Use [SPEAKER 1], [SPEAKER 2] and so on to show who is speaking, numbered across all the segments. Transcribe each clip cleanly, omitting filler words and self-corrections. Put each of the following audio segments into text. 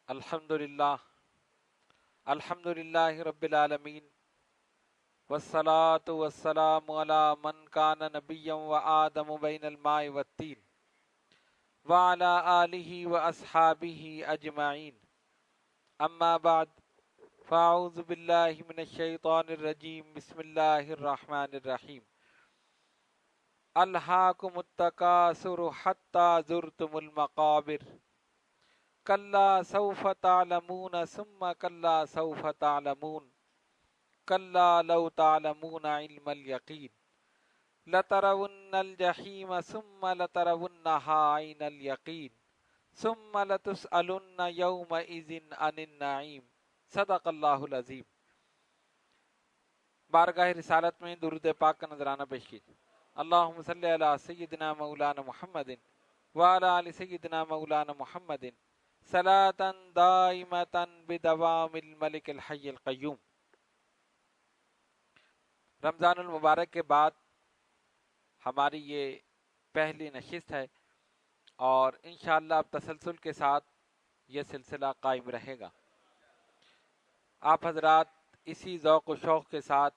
[SPEAKER 1] الحمدللہ رب العالمین والصلاة والسلام علی من کان نبیا و آدم بین الماء والتین وعلی آلہ و اصحابہ اجمعین اما بعد فاعوذ باللہ من الشیطان الرجیم بسم اللہ الرحمن الرحیم الہاکم التکاثر حتی زرتم المقابر کلا سوف تعلمون ثم کلا سوف تعلمون کلا لو تعلمون علم الیقین لترون الجحیم ثم لترونها عین الیقین ثم لتسألن یومئذ عن النعیم صدق اللہ العظیم۔ بارگاہ رسالت میں درود پاک کا نذرانہ پیش کیجیے۔ اللہم صلی علی سیدنا مولانا محمد وعلی آل سیدنا مولانا محمد صلاة دائمة بدوام الملک الحی القیوم۔ رمضان المبارک کے بعد ہماری یہ پہلی نشست ہے اور انشاءاللہ اب تسلسل کے ساتھ یہ سلسلہ قائم رہے گا۔ آپ حضرات اسی ذوق و شوق کے ساتھ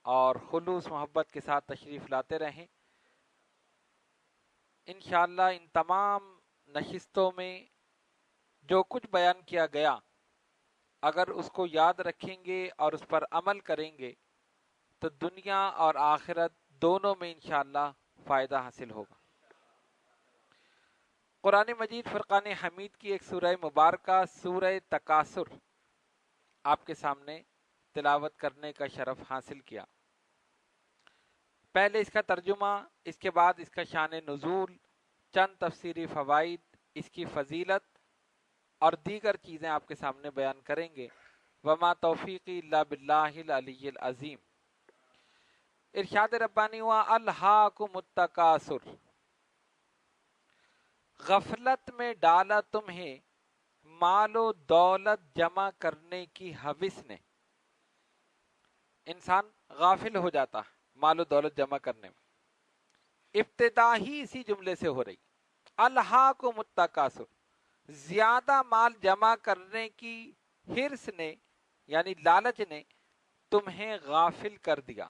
[SPEAKER 1] اور خلوص محبت کے ساتھ تشریف لاتے رہیں۔ انشاءاللہ ان تمام نشستوں میں جو کچھ بیان کیا گیا اگر اس کو یاد رکھیں گے اور اس پر عمل کریں گے تو دنیا اور آخرت دونوں میں انشاءاللہ فائدہ حاصل ہوگا۔ قرآن مجید فرقان حمید کی ایک سورہ مبارکہ سورہ تکاثر آپ کے سامنے تلاوت کرنے کا شرف حاصل کیا۔ پہلے اس کا ترجمہ، اس کے بعد اس کا شان نزول، چند تفسیری فوائد، اس کی فضیلت اور دیگر چیزیں آپ کے سامنے بیان کریں گے۔ وما توفیقی الا باللہ العلی العظیم۔ ارشاد ربانی ہوا الہاکم التکاثر، غفلت میں ڈالا تمہیں مال و دولت جمع کرنے کی ہوس نے۔ انسان غافل ہو جاتا ہے مال و دولت جمع کرنے میں۔ ابتدا ہی اسی جملے سے ہو رہی، الہاکم التکاثر، زیادہ مال جمع کرنے کی حرص نے یعنی لالچ نے تمہیں غافل کر دیا۔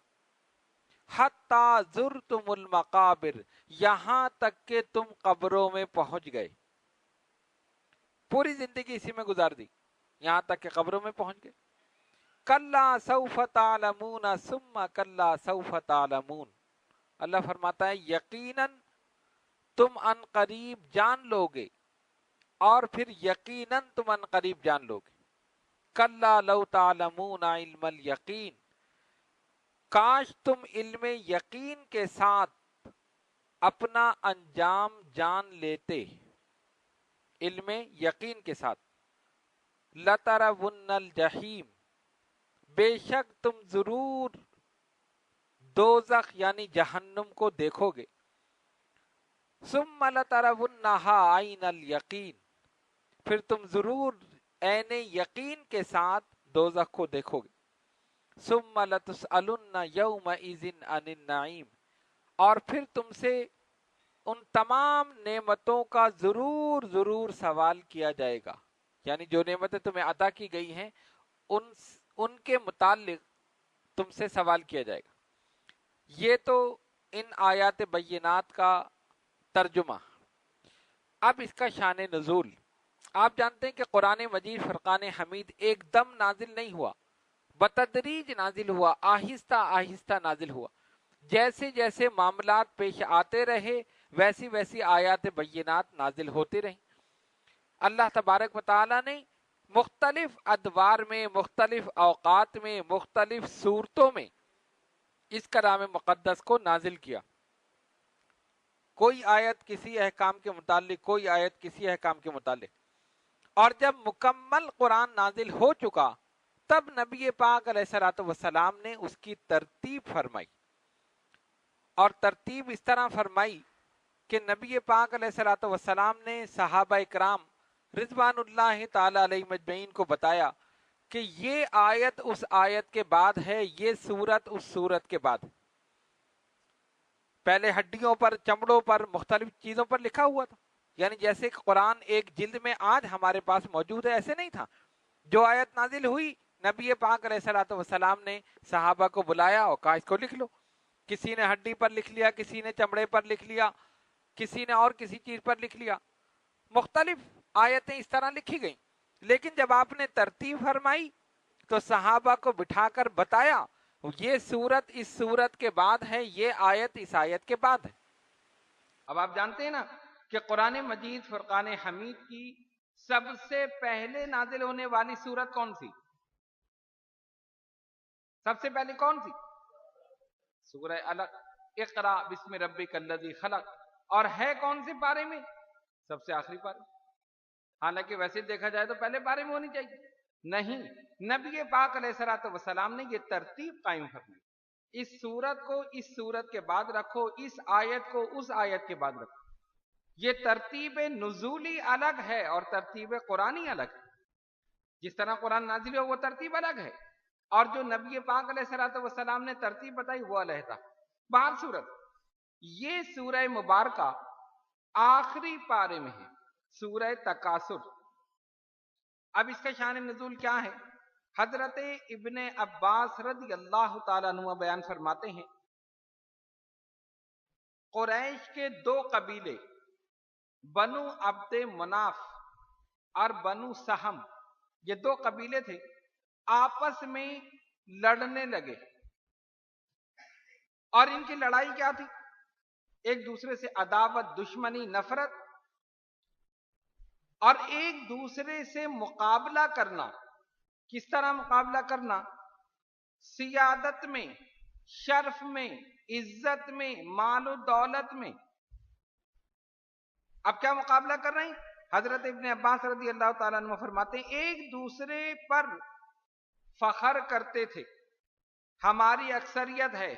[SPEAKER 1] حتی زرتم المقابر، یہاں تک کہ تم قبروں میں پہنچ گئے۔ پوری زندگی اسی میں گزار دی یہاں تک کہ قبروں میں پہنچ گئے۔ کلا سوف تعلمون ثم کلا سوف تعلمون، اللہ فرماتا ہے یقیناً تم ان قریب جان لو گے اور پھر یقیناً تم ان قریب جان لو گے۔ کلا لو تعلمون علم الیقین، کاش تم علم یقین کے ساتھ اپنا انجام جان لیتے، علم یقین کے ساتھ۔ لترون الجحیم، بے شک تم ضرور دوزخ یعنی جہنم کو دیکھو گے۔ ثم لترونها عین الیقین، پھر تم ضرور عین یقین کے ساتھ دوزخ کو دیکھو گے۔ ثم لتسألن یومئذ عن النعیم، اور پھر تم سے ان تمام نعمتوں کا ضرور سوال کیا جائے گا، یعنی جو نعمتیں تمہیں عطا کی گئی ہیں ان کے متعلق تم سے سوال کیا جائے گا۔ یہ تو ان آیات بینات کا ترجمہ۔ اب اس کا شان نزول، آپ جانتے ہیں کہ قرآن مجید فرقان حمید ایک دم نازل نہیں ہوا، بتدریج نازل ہوا، آہستہ آہستہ نازل ہوا۔ جیسے جیسے معاملات پیش آتے رہے ویسی ویسی آیات بینات نازل ہوتے رہیں۔ اللہ تبارک و تعالی نے مختلف ادوار میں، مختلف اوقات میں، مختلف صورتوں میں اس کلام مقدس کو نازل کیا۔ کوئی آیت کسی احکام کے متعلق، کوئی آیت کسی احکام کے متعلق، اور جب مکمل قرآن نازل ہو چکا تب نبی پاک علیہ الصلوۃ والسلام نے اس کی ترتیب فرمائی، اور ترتیب اس طرح فرمائی کہ نبی پاک علیہ الصلوۃ والسلام نے صحابہ اکرام رضوان اللہ تعالی علیہ مجمعین کو بتایا کہ یہ آیت اس آیت کے بعد ہے، یہ سورت اس سورت کے بعد۔ پہلے ہڈیوں پر، چمڑوں پر، مختلف چیزوں پر لکھا ہوا تھا، یعنی جیسے قرآن ایک جلد میں آج ہمارے پاس موجود ہے ایسے نہیں تھا. جو آیت نازل ہوئی نبی پاک علیہ الصلوۃ والسلام نے صحابہ کو بلایا اور کہا اس کو لکھ لو. کسی نے ہڈی پر لکھ لیا, کسی نے چمڑے پر لکھ لیا, کسی نے اور کسی چیز پر لکھ لیا. مختلف آیتیں اس طرح لکھی گئیں. لیکن جب آپ نے ترتیب فرمائی تو صحابہ کو بٹھا کر بتایا یہ سورت اس سورت کے بعد ہے, یہ آیت اس آیت کے بعد ہے. اب آپ جانتے ہیں نا کہ قرآن مجید فرقان حمید کی سب سے پہلے نازل ہونے والی سورت کون سی؟ سب سے پہلے کون سی؟ سورہ علق. اقرا بسم ربک الذی خلق. اور ہے کون سے پارے میں؟ سب سے آخری پارے. حالانکہ ویسے دیکھا جائے تو پہلے پارے میں ہونی چاہیے. نہیں, نبی پاک علیہ الصلوۃ والسلام نے یہ ترتیب قائم فرمائی. اس سورت کو اس سورت کے بعد رکھو, اس آیت کو اس آیت کے بعد رکھو. یہ ترتیب نزولی الگ ہے اور ترتیب قرآنی الگ ہے. جس طرح قرآن نازل ہو وہ ترتیب الگ ہے, اور جو نبی پاک علیہ الصلوۃ والسلام نے ترتیب بتائی وہ علیحدہ. بہر صورت یہ سورہ مبارکہ آخری پارے میں ہے, سورہ تکاثر. اب اس کا شان نزول کیا ہے؟ حضرت ابن عباس رضی اللہ تعالیٰ عنہ بیان فرماتے ہیں قریش کے دو قبیلے بنو عبد مناف اور بنو سہم, یہ دو قبیلے تھے, آپس میں لڑنے لگے. اور ان کی لڑائی کیا تھی؟ ایک دوسرے سے عداوت, دشمنی, نفرت, اور ایک دوسرے سے مقابلہ کرنا. کس طرح مقابلہ کرنا؟ سیادت میں, شرف میں, عزت میں, مال و دولت میں. اب کیا مقابلہ کر رہے ہیں؟ حضرت ابن عباس رضی اللہ تعالیٰ عنہ فرماتے ہیں ایک دوسرے پر فخر کرتے تھے, ہماری اکثریت ہے,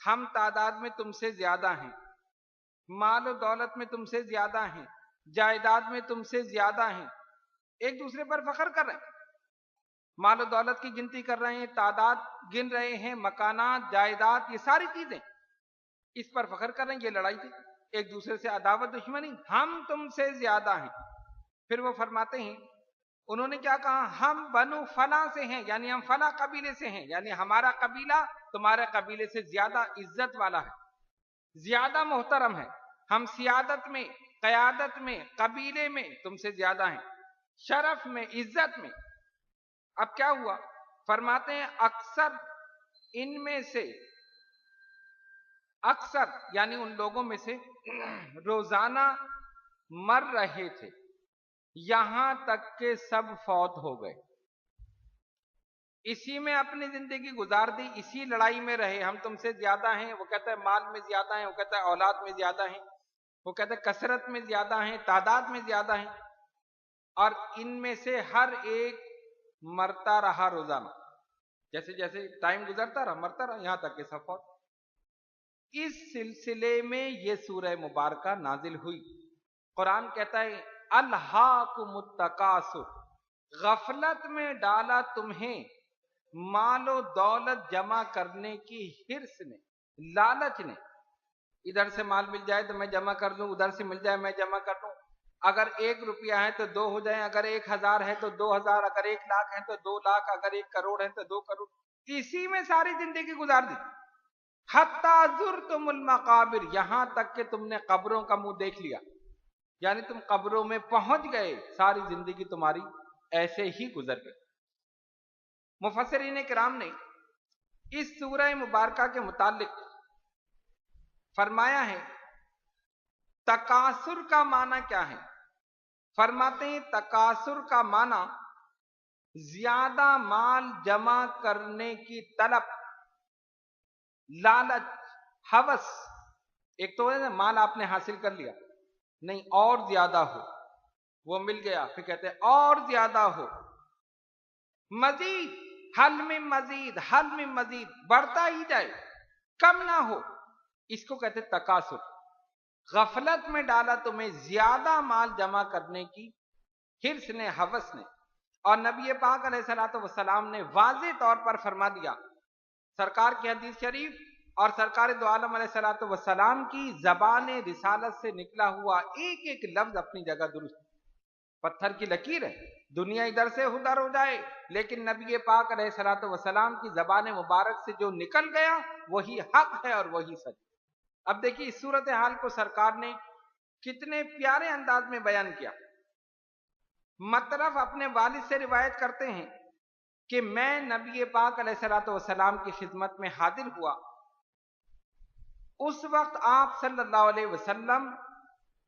[SPEAKER 1] ہم تعداد میں تم سے زیادہ ہیں, مال و دولت میں تم سے زیادہ ہیں, جائیداد میں تم سے زیادہ ہیں. ایک دوسرے پر فخر کر رہے ہیں, مال و دولت کی گنتی کر رہے ہیں, تعداد گن رہے ہیں, مکانات, جائیداد, یہ ساری چیزیں اس پر فخر کر رہے ہیں. یہ لڑائی تھی, ایک دوسرے سے عداوت, دشمنی, ہم تم سے زیادہ ہیں. پھر وہ فرماتے ہیں انہوں نے کیا کہا؟ ہم بنو فلاں سے ہیں, یعنی ہم فلاں قبیلے سے ہیں, یعنی ہمارا قبیلہ تمہارے قبیلے سے زیادہ عزت والا ہے, زیادہ محترم ہے. ہم سیادت میں, قیادت میں, قبیلے میں تم سے زیادہ ہیں, شرف میں, عزت میں. اب کیا ہوا؟ فرماتے ہیں اکثر ان میں سے, اکثر یعنی ان لوگوں میں سے روزانہ مر رہے تھے, یہاں تک کہ سب فوت ہو گئے. اسی میں اپنی زندگی گزار دی, اسی لڑائی میں رہے. ہم تم سے زیادہ ہیں, وہ کہتا ہے مال میں زیادہ ہیں, وہ کہتا ہے اولاد میں زیادہ ہیں, وہ کہتا ہے کثرت میں زیادہ ہیں, تعداد میں زیادہ ہیں. اور ان میں سے ہر ایک مرتا رہا روزانہ, جیسے جیسے ٹائم گزرتا رہا مرتا رہا, یہاں تک کہ سب فوت. اس سلسلے میں یہ سورہ مبارکہ نازل ہوئی. قرآن کہتا ہے الہاکم التکاثر, غفلت میں ڈالا تمہیں مال و دولت جمع کرنے کی حرص نے, لالچ نے. ادھر سے مال مل جائے تو میں جمع کر لوں, ادھر سے مل جائے میں جمع کر لوں. اگر 1 روپیہ ہے تو 2 ہو جائیں, اگر 1000 ہے تو 2000, اگر 1 لاکھ ہے تو 2 لاکھ, اگر 1 کروڑ ہے تو 2 کروڑ. اسی میں ساری زندگی گزار دی. حتیٰ زرتم المقابر, یہاں تک کہ تم نے قبروں کا منہ دیکھ لیا, یعنی تم قبروں میں پہنچ گئے, ساری زندگی تمہاری ایسے ہی گزر گئی. مفسرین کرام نے اس سورہ مبارکہ کے متعلق فرمایا ہے تکاثر کا معنی کیا ہے. فرماتے ہیں تکاثر کا معنی زیادہ مال جمع کرنے کی طلب, لالچ, ہوس. ایک تو ہے مال آپ نے حاصل کر لیا, نہیں اور زیادہ ہو, وہ مل گیا, پھر کہتے ہیں اور زیادہ ہو, مزید, حل میں مزید, حل میں مزید, بڑھتا ہی جائے, کم نہ ہو. اس کو کہتے ہیں تکاثر. غفلت میں ڈالا تمہیں زیادہ مال جمع کرنے کی حرص نے, ہوس نے. اور نبی پاک علیہ الصلوۃ والسلام نے واضح طور پر فرما دیا, سرکار کی حدیث شریف
[SPEAKER 2] اور سرکار دو عالم علیہ الصلوۃ والسلام کی زبان رسالت سے نکلا ہوا ایک ایک لفظ اپنی جگہ درست، پتھر کی لکیر ہے، دنیا ادھر سے ادھر ہو جائے لیکن نبی پاک علیہ الصلوۃ والسلام کی زبان مبارک سے جو نکل گیا وہی حق ہے اور وہی سچ۔ اب دیکھیے اس صورتحال کو سرکار نے کتنے پیارے انداز میں بیان کیا۔ مطرف اپنے والد سے روایت کرتے ہیں کہ میں نبی پاک علیہ الصلوۃ والسلام کی خدمت میں حاضر ہوا، اس وقت آپ صلی اللہ علیہ وسلم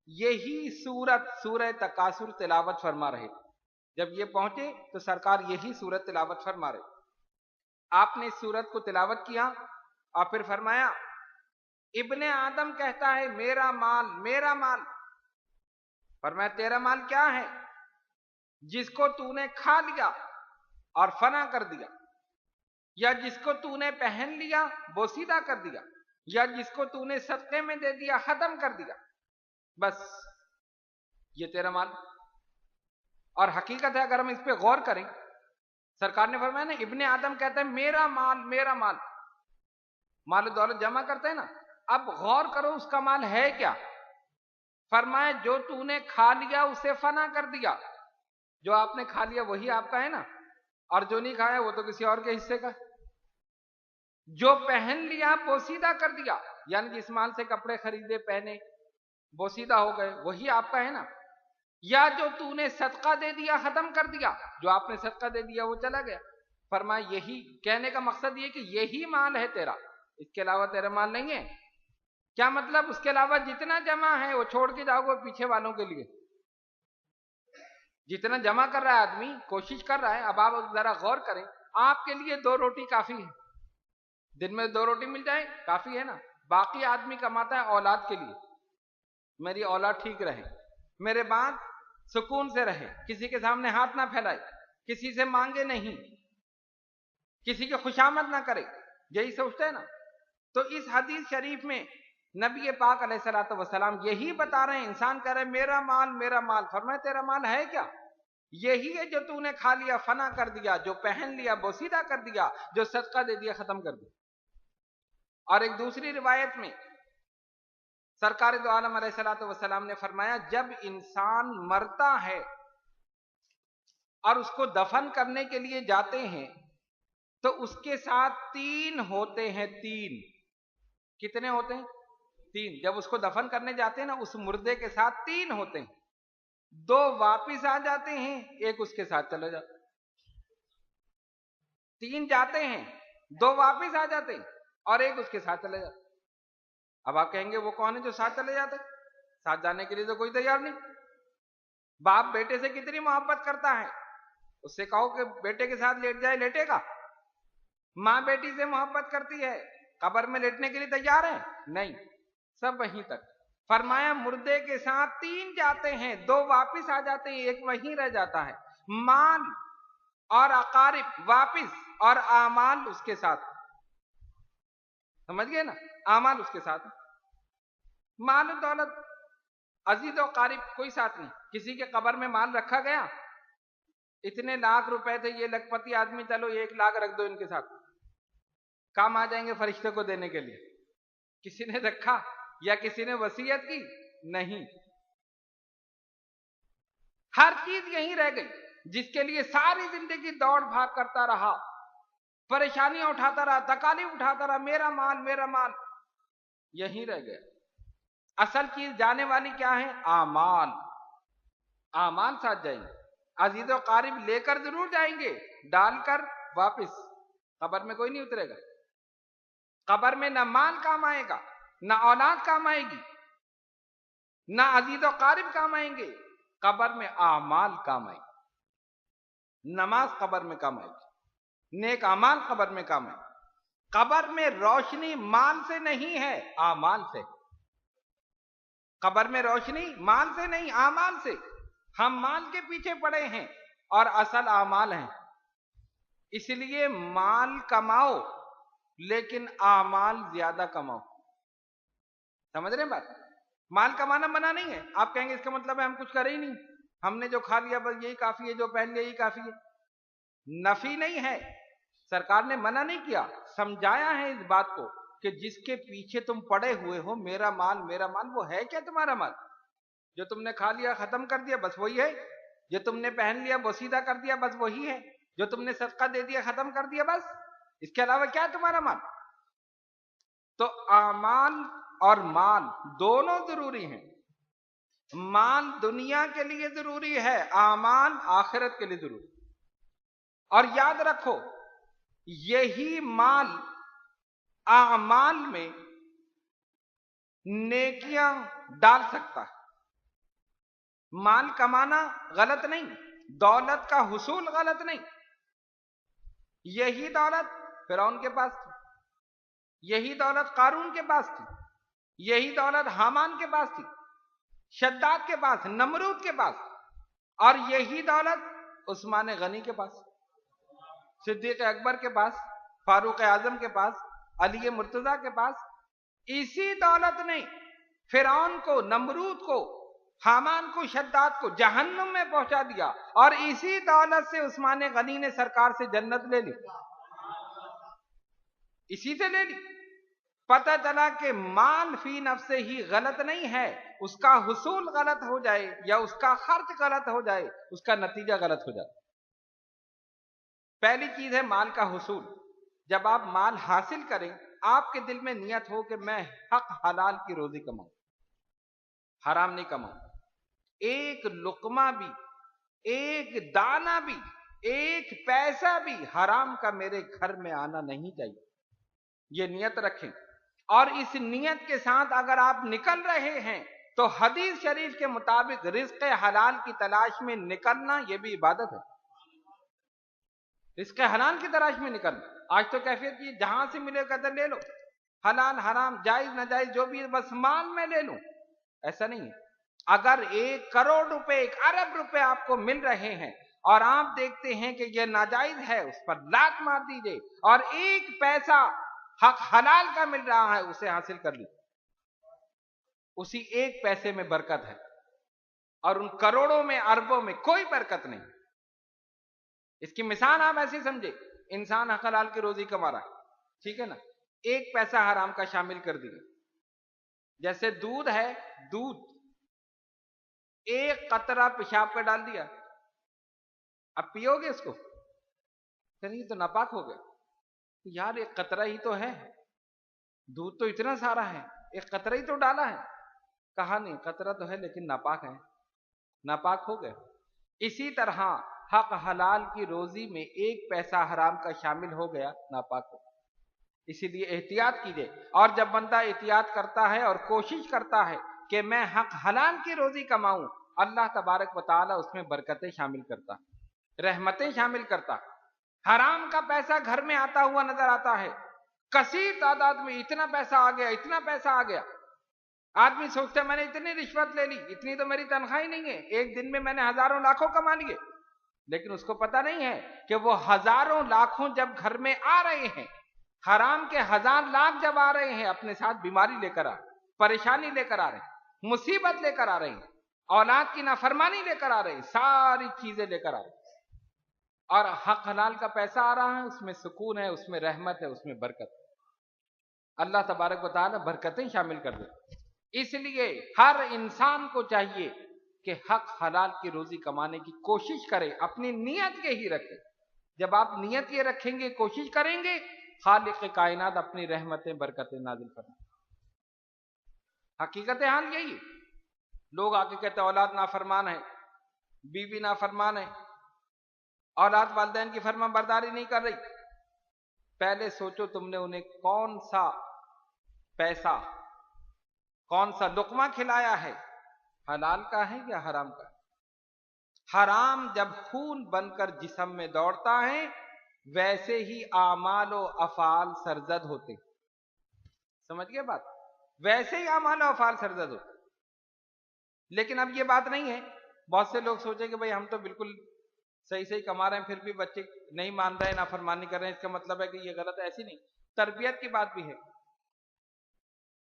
[SPEAKER 2] یہی سورہ تکاثر تلاوت فرما رہے تھے۔ جب یہ پہنچے تو سرکار یہی سورت تلاوت فرما رہے، آپ نے اس سورت کو تلاوت کیا اور پھر فرمایا ابن آدم کہتا ہے میرا مال میرا مال، فرمایا تیرا مال کیا ہے؟ جس کو تو نے کھا لیا اور فنا کر دیا، یا جس کو تو نے پہن لیا بوسیدہ کر دیا، یا جس کو تو نے صدقے میں دے دیا ختم کر دیا، بس یہ تیرا مال۔ اور حقیقت ہے اگر ہم اس پہ غور کریں، سرکار نے فرمایا نا ابن آدم کہتا ہے میرا مال میرا مال، مال و دولت جمع کرتے ہیں نا، اب غور کرو اس کا مال ہے کیا؟ فرمایا جو تو نے کھا لیا اسے فنا کر دیا، جو آپ نے کھا لیا وہی آپ کا ہے نا، اور جو نہیں کھایا وہ تو کسی اور کے حصے کا۔ جو پہن لیا بوسیدہ کر دیا، یعنی جس مال سے کپڑے خریدے پہنے بوسیدہ ہو گئے وہی آپ کا ہے نا، یا جو تو نے صدقہ دے دیا ختم کر دیا، جو آپ نے صدقہ دے دیا وہ چلا گیا۔ فرمایا یہی کہنے کا مقصد یہ کہ یہی مال ہے تیرا، اس کے علاوہ تیرا مال نہیں ہے۔ کیا مطلب؟ اس کے علاوہ جتنا جمع ہے وہ چھوڑ کے جاؤ گے پیچھے والوں کے لیے، جتنا جمع کر رہا ہے آدمی کوشش کر رہا ہے۔ اب آپ ذرا غور کریں، آپ کے لیے 2 روٹی کافی ہے، دن میں 2 روٹی مل جائے کافی ہے نا، باقی آدمی کماتا ہے اولاد کے لیے، میری اولاد ٹھیک رہے، میرے بعد سکون سے رہے، کسی کے سامنے ہاتھ نہ پھیلائے، کسی سے مانگے نہیں، کسی کی خوشامد نہ کرے، یہی سوچتے ہیں نا۔ تو اس حدیث شریف میں نبی پاک علیہ الصلوۃ والسلام یہی بتا رہے ہیں، انسان کہہ رہے ہیں میرا مال میرا مال، فرمایا تیرا مال ہے کیا؟ یہی ہے جو تو نے کھا لیا فنا کر دیا، جو پہن لیا بوسیدہ کر دیا، جو صدقہ دے دیا ختم کر دیا۔ اور ایک دوسری روایت میں سرکار دو عالم علیہ الصلوۃ والسلام نے فرمایا جب انسان مرتا ہے اور اس کو دفن کرنے کے لیے جاتے ہیں تو اس کے ساتھ 3 ہوتے ہیں، 3 کتنے ہوتے ہیں؟ 3۔ جب اس کو دفن کرنے جاتے ہیں نا اس مردے کے ساتھ 3 ہوتے ہیں، 2 واپس آ جاتے ہیں، ایک اس کے ساتھ چلا جاتا۔ 3 جاتے ہیں، 2 واپس آ جاتے ہیں اور ایک اس کے ساتھ چلے جاتے۔ اب آپ کہیں گے وہ کون ہے جو ساتھ چلے جاتے؟ ساتھ جانے کے لیے تو کوئی تیار نہیں۔ باپ بیٹے سے کتنی محبت کرتا ہے، اس سے کہو کہ بیٹے کے ساتھ لیٹ جائے لیٹے گا؟ ماں بیٹی سے محبت کرتی ہے، قبر میں لیٹنے کے لیے تیار ہے؟ نہیں، سب وہیں تک۔ فرمایا مردے کے ساتھ 3 جاتے ہیں، 2 واپس آ جاتے ہیں، ایک وہیں رہ جاتا ہے۔ مال اور اقارب واپس اور اعمال اس کے ساتھ، سمجھ گئے نا، اعمال اس کے ساتھ۔ مال و دولت عزیز و قارب کوئی ساتھ نہیں۔ کسی کے قبر میں مال رکھا گیا، اتنے لاکھ روپے تھے، یہ لکھپتی آدمی، چلو 1 لاکھ رکھ دو ان کے ساتھ، کام آ جائیں گے فرشتے کو دینے کے لیے۔ کسی نے رکھا یا کسی نے وصیت کی؟ نہیں، ہر چیز یہیں رہ گئی۔ جس کے لیے ساری زندگی دوڑ بھاگ کرتا رہا، پریشانیاں اٹھاتا رہا، تکالیف اٹھاتا رہا، میرا مال میرا مال، یہیں رہ گیا۔ اصل چیز جانے والی کیا ہے؟ اعمال، اعمال ساتھ جائیں گے۔ عزیز و قارب لے کر ضرور جائیں گے، ڈال کر واپس، قبر میں کوئی نہیں اترے گا۔ قبر میں نہ مال کام آئے گا، نہ اولاد کام آئے گی، نہ عزیز و قارب کام آئیں گے، قبر میں اعمال کام آئیں گے۔ نماز قبر میں کام آئے گی، نیک اعمال قبر میں کام آئے گی۔ قبر میں روشنی مال سے نہیں ہے، اعمال سے۔ قبر میں روشنی مال سے نہیں، اعمال سے۔ ہم مال کے پیچھے پڑے ہیں اور اصل اعمال ہیں۔ اس لیے مال کماؤ لیکن اعمال زیادہ کماؤ۔ سمجھ رہے ہیں بات؟ مال کمانا منع نہیں ہے، آپ کہیں گے اس کا مطلب ہے ہم کچھ کرے ہی نہیں، ہم نے جو کھا لیا بس یہی کافی ہے، جو پہن لیا یہی کافی ہے۔ نفی نہیں ہے، سرکار نے منع نہیں کیا، سمجھایا ہے اس بات کو کہ جس کے پیچھے تم پڑے ہوئے ہو، میرا مال، وہ ہے کیا تمہارا مال؟ جو تم نے کھا لیا ختم کر دیا بس وہی ہے، جو تم نے پہن لیا بوسیدہ کر دیا بس وہی ہے، جو تم نے صدقہ دے دیا ختم کر دیا بس، اس کے علاوہ کیا ہے تمہارا مال؟ تو اعمال اور مال دونوں ضروری ہیں، مال دنیا کے لیے ضروری ہے، اعمال آخرت کے لیے ضروری، اور یاد رکھو یہی مال اعمال میں نیکیاں ڈال سکتا ہے۔ مال کمانا غلط نہیں، دولت کا حصول غلط نہیں، یہی دولت فرعون کے پاس تھی، یہی دولت قارون کے پاس تھی، یہی دولت حامان کے پاس تھی، شداد کے پاس، نمرود کے پاس، اور یہی دولت عثمان غنی کے پاس، صدیق اکبر کے پاس، فاروق اعظم کے پاس، علی مرتضیٰ کے پاس۔ اسی دولت نے فرعون کو، نمرود کو، حامان کو، شداد کو جہنم میں پہنچا دیا، اور اسی دولت سے عثمان غنی نے سرکار سے جنت لے لی، اسی سے لے لی۔ پتہ چلا کہ مال فی نفسے ہی غلط نہیں ہے، اس کا حصول غلط ہو جائے یا اس کا خرچ غلط ہو جائے، اس کا نتیجہ غلط ہو جائے۔ پہلی چیز ہے مال کا حصول۔ جب آپ مال حاصل کریں، آپ کے دل میں نیت ہو کہ میں حق حلال کی روزی کماؤں، حرام نہیں کماؤں، ایک لقمہ بھی، ایک دانہ بھی، ایک پیسہ بھی حرام کا میرے گھر میں آنا نہیں چاہیے، یہ نیت رکھیں۔ اور اس نیت کے ساتھ اگر آپ نکل رہے ہیں تو حدیث شریف کے مطابق رزق حلال کی تلاش میں نکلنا یہ بھی عبادت ہے، رزق حلال کی تلاش میں نکلنا۔ آج تو کیفیت یہ جہاں سے ملے قدر لے لو، حلال حرام جائز ناجائز جو بھی ہے بس مال میں لے لوں، ایسا نہیں ہے۔ اگر 1 کروڑ روپے، 1 ارب روپے آپ کو مل رہے ہیں اور آپ دیکھتے ہیں کہ یہ ناجائز ہے، اس پر لات مار دیجئے، اور 1 پیسہ حق حلال کا مل رہا ہے اسے حاصل کر لی، اسی 1 پیسے میں برکت ہے، اور ان کروڑوں میں، اربوں میں کوئی برکت نہیں۔ اس کی مثال آپ ایسے سمجھے، انسان حق حلال کی روزی کما رہا ہے، ٹھیک ہے نا، 1 پیسہ حرام کا شامل کر دیا، جیسے دودھ ہے، دودھ 1 قطرہ پیشاب پہ ڈال دیا، اب پیو گے اس کو؟ یہ تو ناپاک ہو گیا، یار 1 قطرہ ہی تو ہے، دودھ تو اتنا سارا ہے، 1 قطرہ ہی تو ڈالا ہے، کہا نہیں قطرہ تو ہے لیکن ناپاک ہے، ناپاک ہو گئے۔ اسی طرح حق حلال کی روزی میں 1 پیسہ حرام کا شامل ہو گیا، ناپاک ہو، اسی لیے احتیاط کیجئے۔ اور جب بندہ احتیاط کرتا ہے اور کوشش کرتا ہے کہ میں حق حلال کی روزی کماؤں، اللہ تبارک و تعالی اس میں برکتیں شامل کرتا، رحمتیں شامل کرتا۔ حرام کا پیسہ گھر میں آتا ہوا نظر آتا ہے، کثیر تعداد میں، اتنا پیسہ آ گیا، اتنا پیسہ آ گیا، آدمی سوچتا ہے میں نے اتنی رشوت لے لی، اتنی تو میری تنخواہ ہی نہیں ہے، 1 دن میں نے ہزاروں لاکھوں کما لیے، لیکن اس کو پتہ نہیں ہے کہ وہ ہزاروں لاکھوں جب گھر میں آ رہے ہیں، حرام کے 1000 لاکھ جب آ رہے ہیں، اپنے ساتھ بیماری لے کر آ رہے ہیں، پریشانی لے کر آ رہے ہیں، مصیبت لے کر آ رہے ہیں، اولاد کی نافرمانی لے کر آ رہے ہیں، ساری چیزیں لے کر آ رہے ہیں، اور حق حلال کا پیسہ آ رہا ہے، اس میں سکون ہے، اس میں رحمت ہے، اس میں برکت ہے، اللہ تبارک و تعالی برکتیں شامل کر دے۔ اس لیے ہر انسان کو چاہیے کہ حق حلال کی روزی کمانے کی کوشش کرے، اپنی نیت کے ہی رکھے۔ جب آپ نیت یہ رکھیں گے، کوشش کریں گے، خالق کائنات اپنی رحمتیں، برکتیں نازل کریں۔ حقیقت حال یہی ہے۔ لوگ آگے کہتے ہیں اولاد نافرمان ہے، بیوی نافرمان ہے، اولاد والدین کی فرما برداری نہیں کر رہی۔ پہلے سوچو تم نے انہیں کون سا پیسہ، کون سا لقمہ کھلایا ہے، حلال کا ہے یا حرام کا ہے؟ حرام جب خون بن کر جسم میں دوڑتا ہے، ویسے ہی اعمال و افعال سرزد ہوتے، سمجھ گئے بات؟ ویسے ہی اعمال و افعال سرزد ہوتے۔ لیکن اب یہ بات نہیں ہے، بہت سے لوگ سوچیں کہ بھئی ہم تو بالکل صحیح صحیح کما رہے ہیں، پھر بھی بچے نہیں مان رہے ہیں، نافرمانی کر رہے ہیں، اس کا مطلب ہے کہ یہ غلط ہے۔ ایسی نہیں، تربیت کی بات بھی ہے۔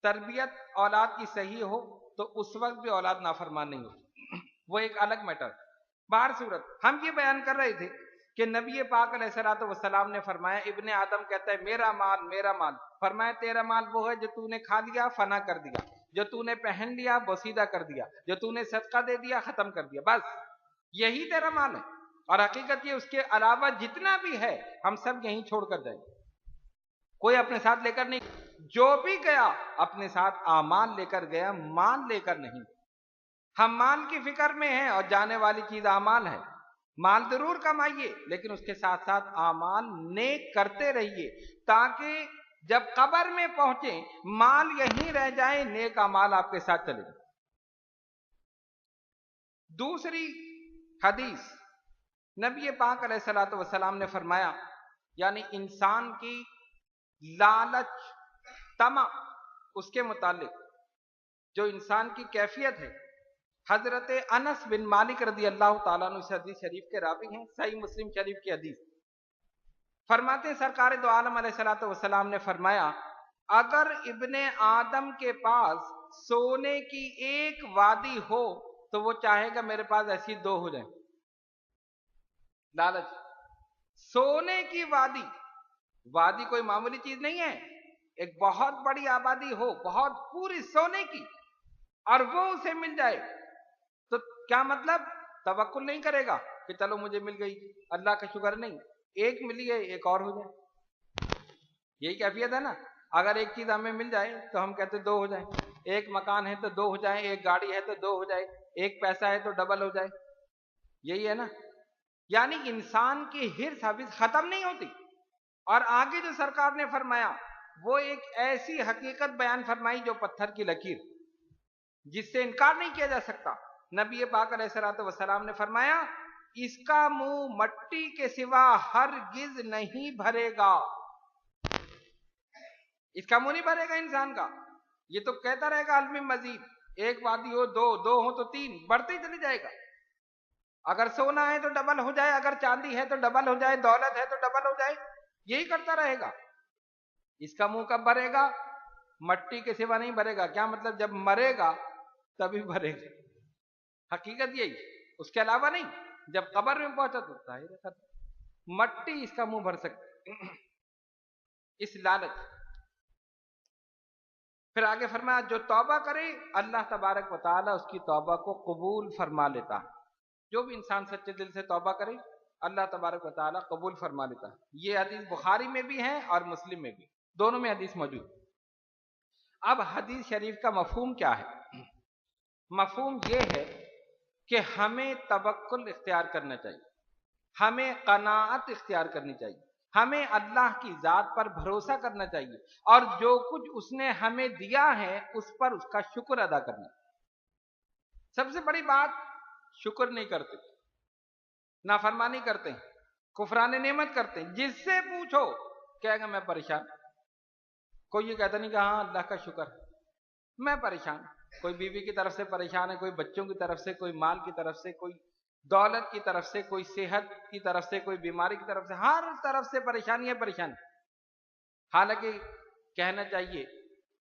[SPEAKER 2] تربیت اولاد کی صحیح ہو تو اس وقت بھی اولاد نافرمان نہیں ہوتی، وہ ایک الگ میٹر۔ باہر صورت ہم یہ بیان کر رہے تھے کہ نبی پاک علیہ الصلوۃ والسلام نے فرمایا، ابن آدم کہتا ہے میرا مال میرا مال، فرمایا تیرا مال وہ ہے جو تو نے کھا لیا فنا کر دیا، جو تو نے پہن لیا بوسیدہ کر دیا، جو تو نے صدقہ دے دیا ختم کر دیا، بس یہی تیرا مال ہے۔ اور حقیقت یہ اس کے علاوہ جتنا بھی ہے ہم سب یہیں چھوڑ کر جائیں گے، کوئی اپنے ساتھ لے کر نہیں، جو بھی گیا اپنے ساتھ اعمال لے کر گیا، مال لے کر نہیں۔ ہم مال کی فکر میں ہیں اور جانے والی چیز اعمال ہے، مال ضرور کمائیے لیکن اس کے ساتھ ساتھ اعمال نیک کرتے رہیے، تاکہ جب قبر میں پہنچیں مال یہیں رہ جائیں، نیک اعمال آپ کے ساتھ چلے جائیں۔ دوسری حدیث نبی پاک علیہ الصلوۃ والسلام نے فرمایا، یعنی انسان کی لالچ طمع اس کے متعلق جو انسان کی کیفیت ہے، حضرت انس بن مالک رضی اللہ تعالیٰ عنہ اس حدیث شریف کے راوی ہیں، صحیح مسلم شریف کی حدیث، فرماتے ہیں سرکار دو عالم علیہ الصلوۃ والسلام نے فرمایا، اگر ابن آدم کے پاس سونے کی ایک وادی ہو تو وہ چاہے گا میرے پاس ایسی دو ہو جائیں۔ لالچ، سونے کی وادی، وادی کوئی معمولی چیز نہیں ہے، ایک بہت بڑی آبادی ہو بہت پوری سونے کی اور وہ اسے مل جائے تو کیا مطلب؟ توکل نہیں کرے گا کہ چلو مجھے مل گئی، اللہ کا شکر نہیں، ایک ملی ہے ایک اور ہو جائے، یہی کیفیت ہے نا۔ اگر ایک چیز ہمیں مل جائے تو ہم کہتے دو ہو جائیں، ایک مکان ہے تو دو ہو جائیں، ایک گاڑی ہے تو دو ہو جائے، ایک پیسہ ہے تو ڈبل ہو جائے، یہی ہے نا۔ یعنی انسان کی حرص حوث ختم نہیں ہوتی۔ اور آگے جو سرکار نے فرمایا وہ ایک ایسی حقیقت بیان فرمائی جو پتھر کی لکیر، جس سے انکار نہیں کیا جا سکتا۔ نبی پاک علیہ الصلوۃ والسلام نے فرمایا، اس کا منہ مٹی کے سوا ہرگز نہیں بھرے گا، اس کا منہ نہیں بھرے گا انسان کا، یہ تو کہتا رہے گا علم مزید، ایک وادی ہو دو، دو ہو تو تین، بڑھتے ہی چلے جائے گا۔ اگر سونا ہے تو ڈبل ہو جائے، اگر چاندی ہے تو ڈبل ہو جائے، دولت ہے تو ڈبل ہو جائے، یہی کرتا رہے گا۔ اس کا منہ کب بھرے گا؟ مٹی کے سوا نہیں بھرے گا، کیا مطلب؟ جب مرے گا تبھی بھرے گا، حقیقت یہی، اس کے علاوہ نہیں۔ جب قبر میں پہنچا تو ظاہر ہے مٹی اس کا منہ بھر سکتی، اس لالچ۔ پھر آگے فرمایا، جو توبہ کرے اللہ تبارک و تعالیٰ اس کی توبہ کو قبول فرما لیتا ہے، جو بھی انسان سچے دل سے توبہ کرے اللہ تبارک و تعالیٰ قبول فرما لیتا ہے۔ یہ حدیث بخاری میں بھی ہے اور مسلم میں بھی، دونوں میں حدیث موجود۔ اب حدیث شریف کا مفہوم کیا ہے؟ مفہوم یہ ہے کہ ہمیں توکل اختیار کرنا چاہیے، ہمیں قناعت اختیار کرنی چاہیے، ہمیں اللہ کی ذات پر بھروسہ کرنا چاہیے، اور جو کچھ اس نے ہمیں دیا ہے اس پر اس کا شکر ادا کرنا۔ سب سے بڑی بات، شکر نہیں کرتے، نافرمانی کرتے ہیں، کفران نعمت کرتے ہیں، جس سے پوچھو کہے گا میں پریشان۔ کوئی یہ کہتا نہیں کہ ہاں اللہ کا شکر میں پریشان، کوئی بیوی کی طرف سے پریشان ہے، کوئی بچوں کی طرف سے، کوئی مال کی طرف سے، کوئی دولت کی طرف سے، کوئی صحت کی طرف سے، کوئی بیماری کی طرف سے، ہر طرف سے پریشانی ہے پریشانی۔ حالانکہ کہنا چاہیے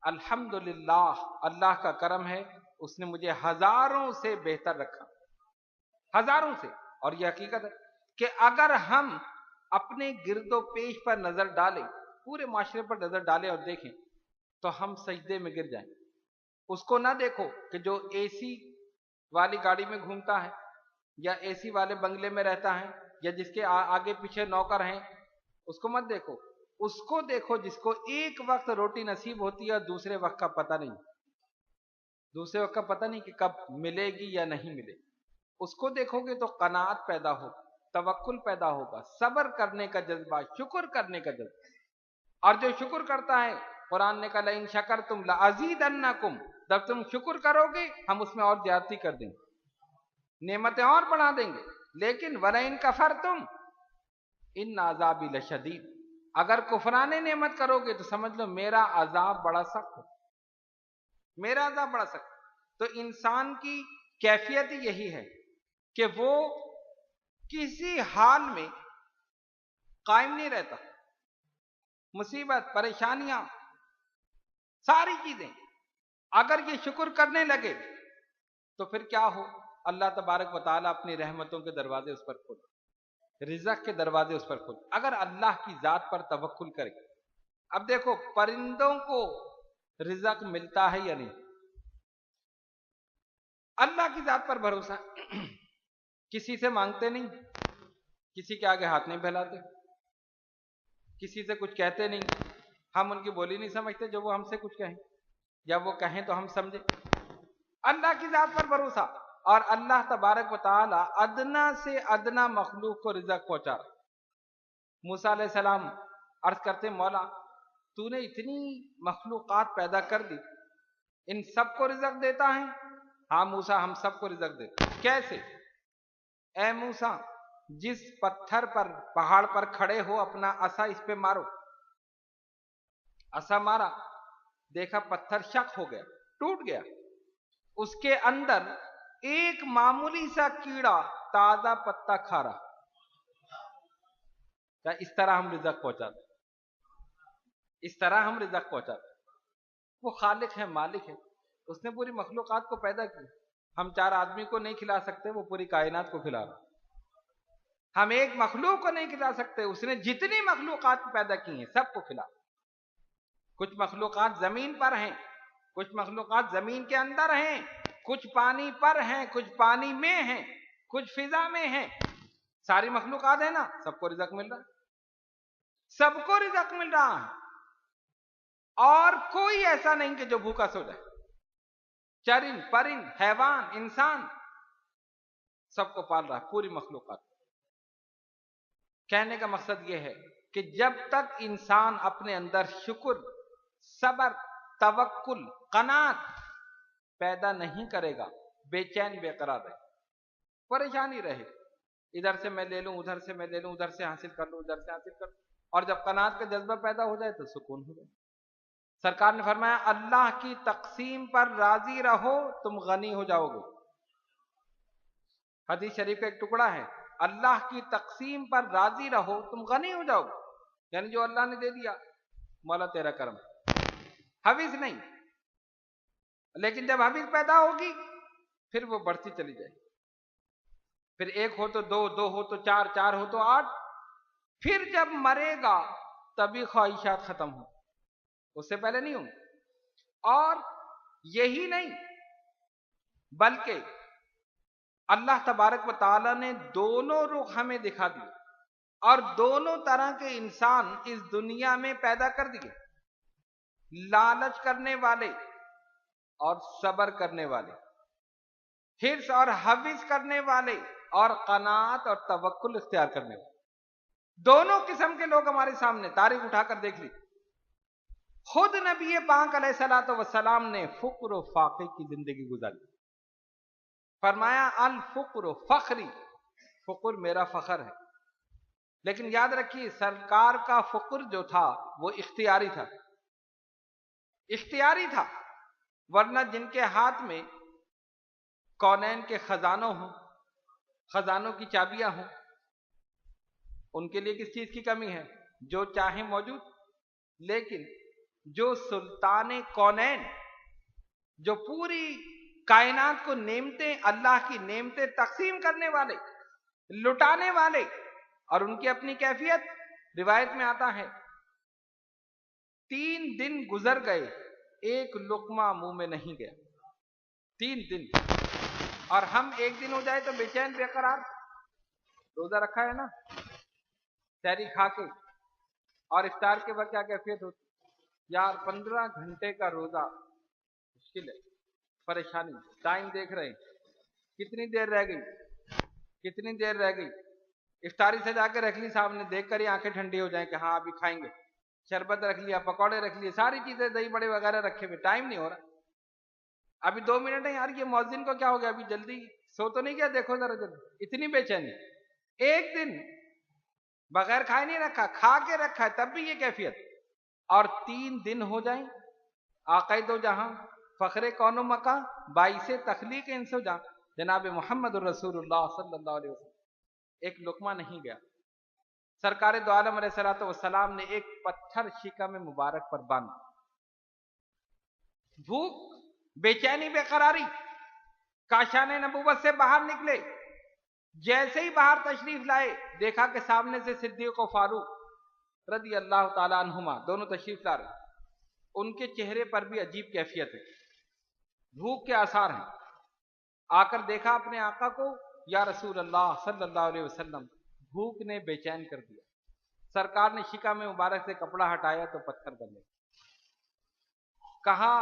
[SPEAKER 2] الحمدللہ، اللہ کا کرم ہے، اس نے مجھے ہزاروں سے بہتر رکھا، ہزاروں سے۔ اور یہ حقیقت ہے کہ اگر ہم اپنے گرد و پیش پر نظر ڈالیں، پورے معاشرے پر نظر ڈالیں اور دیکھیں تو ہم سجدے میں گر جائیں۔ اس کو نہ دیکھو کہ جو اے سی والی گاڑی میں گھومتا ہے یا اے سی والے بنگلے میں رہتا ہے یا جس کے آگے پیچھے نوکر ہیں، اس کو مت دیکھو، اس کو دیکھو جس کو ایک وقت روٹی نصیب ہوتی ہے اور دوسرے وقت کا پتہ نہیں، دوسرے وقت کا پتہ نہیں کہ کب ملے گی یا نہیں ملے گی۔ اس کو دیکھو گے تو قناعت پیدا ہوگا، توکل پیدا ہوگا، صبر کرنے کا جذبہ، شکر کرنے کا جذبہ۔ اور جو شکر کرتا ہے، قرآن نے کہا لئن شکرتم لازیدنکم، جب تم شکر کرو گے ہم اس میں اور زیادتی کر دیں گے، نعمتیں اور بڑھا دیں گے۔ لیکن ولئن کفرتم ان عذابی لشدید، اگر کفران نعمت کرو گے تو سمجھ لو میرا عذاب بڑا سخت ہے، میرا عذاب بڑا سخت ہے۔ تو انسان کی کیفیت یہی ہے کہ وہ کسی حال میں قائم نہیں رہتا، مصیبت، پریشانیاں، ساری چیزیں، اگر یہ شکر کرنے لگے تو پھر کیا ہو؟ اللہ تبارک و تعالیٰ اپنی رحمتوں کے دروازے اس پر کھولے۔ رزق کے دروازے اس پر کھول، اگر اللہ کی ذات پر توکل کرے۔ اب دیکھو پرندوں کو رزق ملتا ہے یا نہیں؟ اللہ کی ذات پر بھروسہ، کسی سے مانگتے نہیں، کسی کے آگے ہاتھ نہیں پھیلاتے، کسی سے کچھ کہتے نہیں، ہم ان کی بولی نہیں سمجھتے جو وہ ہم سے کچھ کہیں، یا وہ کہیں تو ہم سمجھیں۔ اللہ کی ذات پر بھروسہ، اور اللہ تبارک و تعالی ادنا سے ادنا مخلوق کو رزق پہنچا رہا۔ موسیٰ علیہ السلام عرض کرتے مولا تو نے اتنی مخلوقات پیدا کر دی، ان سب کو رزق دیتا ہے؟ ہاں موسیٰ ہم سب کو رزق دیتے۔ کیسے؟ اے موسیٰ جس پتھر پر پہاڑ پر کھڑے ہو اپنا عصا اس پہ مارو، عصا مارا، دیکھا پتھر شق ہو گیا، ٹوٹ گیا، اس کے اندر ایک معمولی سا کیڑا تازہ پتا کھا رہا، کیا اس طرح ہم رزق پہنچاتے؟ اس طرح ہم رزق پہنچاتے۔ وہ خالق ہے، مالک ہے، اس نے پوری مخلوقات کو پیدا کی۔ ہم 4 آدمی کو نہیں کھلا سکتے، وہ پوری کائنات کو کھلا رہا۔ ہم ایک مخلوق کو نہیں کھلا سکتے، اس نے جتنی مخلوقات پیدا کی ہیں سب کو کھلا۔ کچھ مخلوقات زمین پر ہیں، کچھ مخلوقات زمین کے اندر ہیں، کچھ پانی پر ہیں، کچھ پانی میں ہیں، کچھ فضا میں ہیں۔ ساری مخلوقات ہیں نا، سب کو رزق مل رہا ہے، سب کو رزق مل رہا ہے، اور کوئی ایسا نہیں کہ جو بھوکا سو جائے۔ چرند پرند حیوان انسان سب کو پال رہا ہے، پوری مخلوقات۔ کہنے کا مقصد یہ ہے کہ جب تک انسان اپنے اندر شکر، صبر، توکل، قناعت پیدا نہیں کرے گا، بے چین بے قرار رہے، پریشانی رہے، ادھر سے میں لے لوں، ادھر سے میں لے لوں، ادھر سے حاصل کر لوں، ادھر سے حاصل کر لوں، اور جب قناعت کا جذبہ پیدا ہو جائے تو سکون ہو جائے۔ سرکار نے فرمایا اللہ کی تقسیم پر راضی رہو تم غنی ہو جاؤ گے۔ حدیث شریف کا ایک ٹکڑا ہے، اللہ کی تقسیم پر راضی رہو تم غنی ہو جاؤ گے، یعنی جو اللہ نے دے دیا مولا تیرا کرم، حویث نہیں، لیکن جب حویث پیدا ہوگی پھر وہ بڑھتی چلی جائے، پھر 1 ہو تو 2، 2 ہو تو 4، 4 ہو تو 8، پھر جب مرے گا تبھی خواہشات ختم ہوں، اس سے پہلے نہیں ہوں۔ اور یہی نہیں بلکہ اللہ تبارک و تعالی نے دونوں رخ ہمیں دکھا دی، اور دونوں طرح کے انسان اس دنیا میں پیدا کر دیے، لالچ کرنے والے اور صبر کرنے والے، حرص اور حوث کرنے والے اور قناعت اور توکل اختیار کرنے والے، دونوں قسم کے لوگ ہمارے سامنے، تاریخ اٹھا کر دیکھ لی۔ خود نبی پاک علیہ الصلوۃ والسلام نے فقر و فاقے کی زندگی گزاری، فرمایا الفقر فخری، فقر میرا فخر ہے، لیکن یاد رکھیے سرکار کا فقر جو تھا وہ اختیاری تھا، اختیاری تھا، ورنہ جن کے ہاتھ میں کونین کے خزانوں ہوں، خزانوں کی چابیاں ہوں، ان کے لیے کس چیز کی کمی ہے؟ جو چاہیں موجود۔ لیکن جو سلطان کونین، جو پوری کائنات کو نعمتیں، اللہ کی نعمتیں تقسیم کرنے والے، لٹانے والے، اور ان کی اپنی کیفیت، روایت میں آتا ہے 3 دن گزر گئے ایک لقمہ منہ میں نہیں گیا، 3 دن، اور ہم 1 دن ہو جائے تو بے چین بے قرار۔ روزہ رکھا ہے نا، سحری کھا کے، اور افطار کے وقت کیا کیفیت ہوتی یار، 15 گھنٹے کا روزہ مشکل ہے، پریشانی، ٹائم دیکھ رہے ہیں کتنی دیر رہ گئی، کتنی دیر رہ گئی، افطاری سے جا کے رکھ لی صاحب نے، دیکھ کر ہی آنکھیں ٹھنڈی ہو جائیں کہ ہاں ابھی کھائیں گے، شربت رکھ لیا، پکوڑے رکھ لیے، ساری چیزیں دہی بڑے وغیرہ رکھے ہوئے، ٹائم نہیں ہو رہا، ابھی 2 منٹ ہے یار، یہ مؤذن کو کیا ہو گیا، ابھی جلدی سو تو نہیں کیا، دیکھو ذرا جلدی، اتنی بے چینی۔ 1 دن بغیر کھائے نہیں رکھا، کھا کے رکھا ہے تب بھی یہ کیفیت، اور 3 دن ہو جائیں، آقا دو جہاں، فخر کون و مکان، باعث تخلیق انس و جان، جناب محمد الرسول اللہ صلی اللہ علیہ وسلم، ایک لقمہ نہیں گیا۔ سرکار دو عالم علیہ الصلوۃ والسلام نے ایک پتھر شکم مبارک پر باندھا، بھوک، بے چینی، بے قراری، کاشان نبوت سے باہر نکلے، جیسے ہی باہر تشریف لائے دیکھا کہ سامنے سے صدیق و فاروق رضی اللہ تعالی عنہما دونوں تشریف لا رہے، ان کے چہرے پر بھی عجیب کیفیت ہے، بھوک کے آثار ہیں۔ آ کر دیکھا اپنے آقا کو، یا رسول اللہ صلی اللہ علیہ وسلم، بھوک نے بے چین کر دیا۔ سرکار نے شکا میں مبارک سے کپڑا ہٹایا تو پتھر بنے، کہا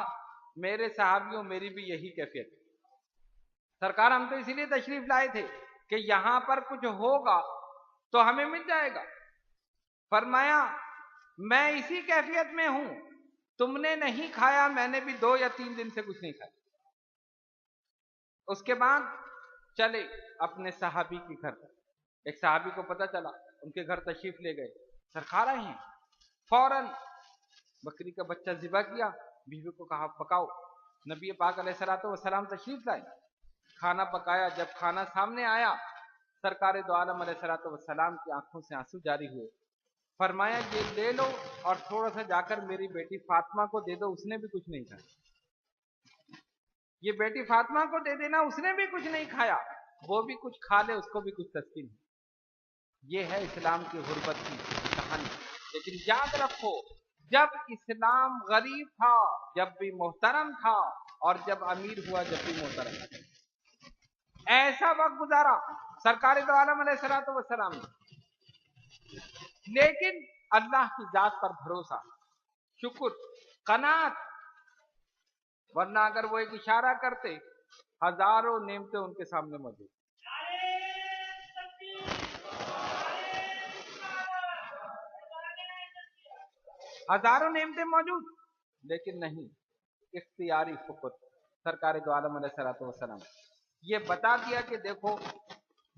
[SPEAKER 2] میرے صحابیوں میری بھی یہی کیفیت ہے۔ سرکار ہم تو اسی لیے تشریف لائے تھے کہ یہاں پر کچھ ہوگا تو ہمیں مل جائے گا۔ فرمایا میں اسی کیفیت میں ہوں، تم نے نہیں کھایا، میں نے بھی 2 یا 3 دن سے کچھ نہیں کھایا۔ اس کے بعد چلے اپنے صحابی کے گھر، ایک صحابی کو پتہ چلا، ان کے گھر تشریف لے گئے، سرکار آئے ہیں، فوراً بکری کا بچہ ذبح کیا، بیوی کو کہا پکاؤ، نبی پاک علیہ الصلوۃ والسلام تشریف لائے، کھانا پکایا۔ جب کھانا سامنے آیا سرکار دو عالم علیہ الصلوۃ والسلام کی آنکھوں سے آنسو جاری ہوئے، فرمایا یہ لے لو اور تھوڑا سا جا کر میری بیٹی فاطمہ کو دے دو، اس نے بھی کچھ نہیں کھایا۔ یہ بیٹی فاطمہ کو دے دینا، اس نے بھی کچھ نہیں کھایا، وہ بھی کچھ کھا لے، اس کو بھی کچھ تسکین ہے۔ یہ ہے اسلام کی غربت کی کہانی۔ لیکن یاد رکھو جب اسلام غریب تھا جب بھی محترم تھا، اور جب امیر ہوا جب بھی محترم تھا۔ ایسا وقت گزارا سرکار دو عالم علیہ الصلوۃ والسلام نے، لیکن اللہ کی ذات پر بھروسہ، شکر، قناعت، ورنہ اگر وہ ایک اشارہ کرتے ہزاروں نعمتیں ان کے سامنے موجود، ہزاروں نعمتیں موجود، لیکن نہیں، اختیاری فقر۔ سرکار دو عالم علیہ الصلوۃ والسلام یہ بتا دیا کہ دیکھو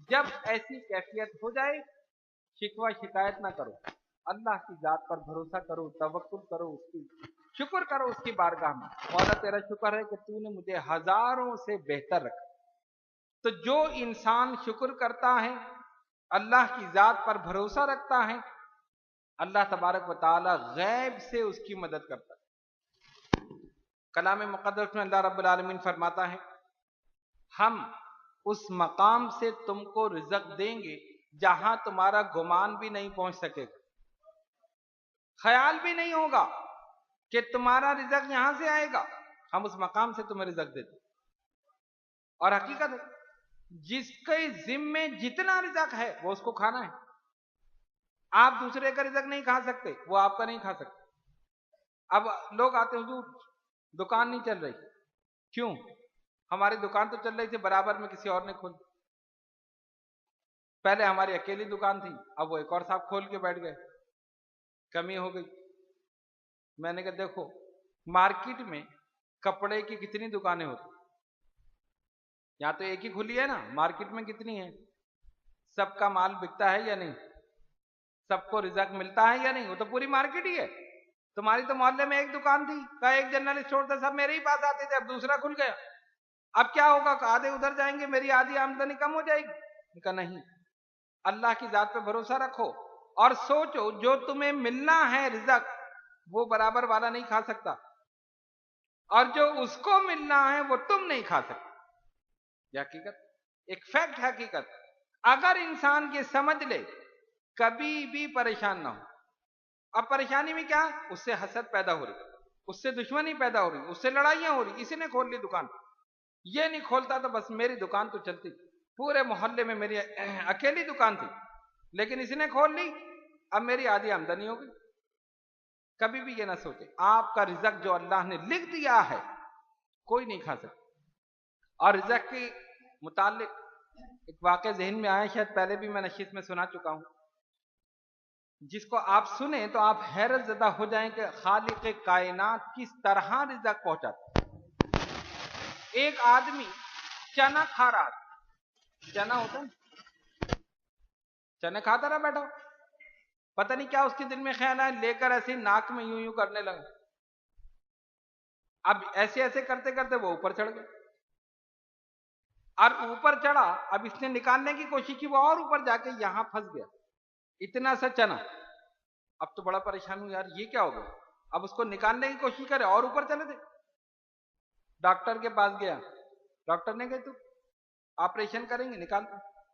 [SPEAKER 2] جب ایسی کیفیت ہو جائے شکوہ شکایت نہ کرو، اللہ کی ذات پر بھروسہ کرو، توکل کرو، اس کی شکر کرو، اس کی بارگاہ میں، مولا تیرا شکر ہے کہ تو نے مجھے ہزاروں سے بہتر رکھا۔ تو جو انسان شکر کرتا ہے، اللہ کی ذات پر بھروسہ رکھتا ہے، اللہ تبارک و تعالی غیب سے اس کی مدد کرتا ہے۔ کلام مقدس میں اللہ رب العالمین فرماتا ہے ہم اس مقام سے تم کو رزق دیں گے جہاں تمہارا گمان بھی نہیں پہنچ سکے گا، خیال بھی نہیں ہوگا کہ تمہارا رزق یہاں سے آئے گا، ہم اس مقام سے تمہیں رزق دیتے۔ اور حقیقت ہے جس کے ذمے جتنا رزق ہے وہ اس کو کھانا ہے۔ آپ دوسرے کا رزق نہیں کھا سکتے، وہ آپ کا نہیں کھا سکتے۔ اب لوگ آتے ہیں حضور دکان نہیں چل رہی، کیوں؟ ہماری دکان تو چل رہی تھی، برابر میں کسی اور نے کھول، پہلے ہماری اکیلی دکان تھی، اب وہ ایک اور صاحب کھول کے بیٹھ گئے، کمی ہو گئی۔ میں نے کہا دیکھو مارکیٹ میں کپڑے کی کتنی دکانیں ہوتی، یہاں تو ایک ہی کھلی ہے نا، مارکیٹ میں کتنی ہیں؟ سب کا مال بکتا ہے یا نہیں؟ سب کو رزق ملتا ہے یا نہیں؟ وہ تو پوری مارکیٹ ہی ہے۔ تمہاری تو محلے میں ایک دکان تھی، کہا ایک جنرل اسٹور تھا، سب میرے ہی پاس آتے تھے، اب دوسرا کھل گیا، اب کیا ہوگا؟ آدھے ادھر جائیں گے، میری آدھی آمدنی کم ہو جائے گی۔ کہا نہیں، اللہ کی ذات پہ بھروسہ رکھو اور سوچو جو تمہیں ملنا ہے رزق وہ برابر والا نہیں کھا سکتا، اور جو اس کو ملنا ہے وہ تم نہیں کھا سکتے۔ یہ حقیقت، ایک فیکٹ، حقیقت۔ اگر انسان یہ سمجھ لے کبھی بھی پریشان نہ ہو۔ اب پریشانی میں کیا؟ اس سے حسد پیدا ہو رہی، اس سے دشمنی پیدا ہو رہی، اس سے لڑائیاں ہو رہی، اسی نے کھول لی دکان، یہ نہیں کھولتا تو بس میری دکان تو چلتی، پورے محلے میں میری اکیلی دکان تھی، لیکن اس نے کھول لی، اب میری آدھی آمدنی ہو گئی۔ کبھی بھی یہ نہ سوچے، آپ کا رزق جو اللہ نے لکھ دیا ہے کوئی نہیں کھا سکتا۔ اور رزق کے متعلق ایک واقعہ ذہن میں آیا، شاید پہلے بھی میں نشست میں سنا چکا ہوں، جس کو آپ سنیں تو آپ حیرت زدہ ہو جائیں کہ خالق کائنات کس طرح رزق پہنچاتا۔ ایک آدمی چنا کھا رہا تھا، چنا ہوتا ہے، چنے کھاتا رہا بیٹھا، پتہ نہیں کیا اس کے دل میں خیال آیا، لے کر ایسے ناک میں یوں یوں کرنے لگا، اب ایسے ایسے کرتے کرتے وہ اوپر چڑھ گیا، اور اوپر چڑھا، اب اس نے نکالنے کی کوشش کی، وہ اور اوپر جا کے یہاں پھنس گیا، اتنا سا چنا۔ اب تو بڑا پریشان ہوں، یار یہ کیا ہو گیا؟ اب اس کو نکالنے کی کوشش کرے اور اوپر چلے تھے۔ ڈاکٹر کے پاس گیا، ڈاکٹر نے کہا تو آپریشن کریں گے، نکال دیں۔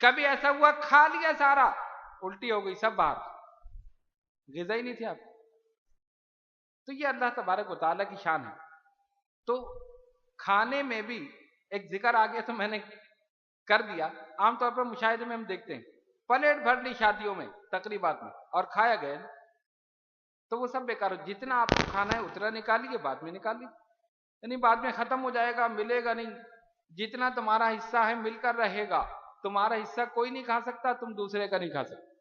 [SPEAKER 2] کبھی ایسا ہوا کھا لیا سارا، الٹی ہو گئی سب باہر، غذا ہی نہیں تھی آپ. تو یہ اللہ تبارک و تعالیٰ کی شان ہے. تو کھانے میں بھی ایک ذکر آ گیا تو میں نے کر دیا. عام طور پر مشاہدے میں ہم دیکھتے ہیں پلیٹ بھر لی شادیوں میں تقریبات میں اور کھایا گیا تو وہ سب بیکار ہو. جتنا آپ کو کھانا ہے اتنا نکالیے، بعد میں نکالیے، یعنی بعد میں ختم ہو جائے گا، ملے گا نہیں. جتنا تمہارا حصہ ہے مل کر رہے گا. تمہارا حصہ کوئی نہیں کھا سکتا، تم دوسرے کا نہیں کھا سکتے.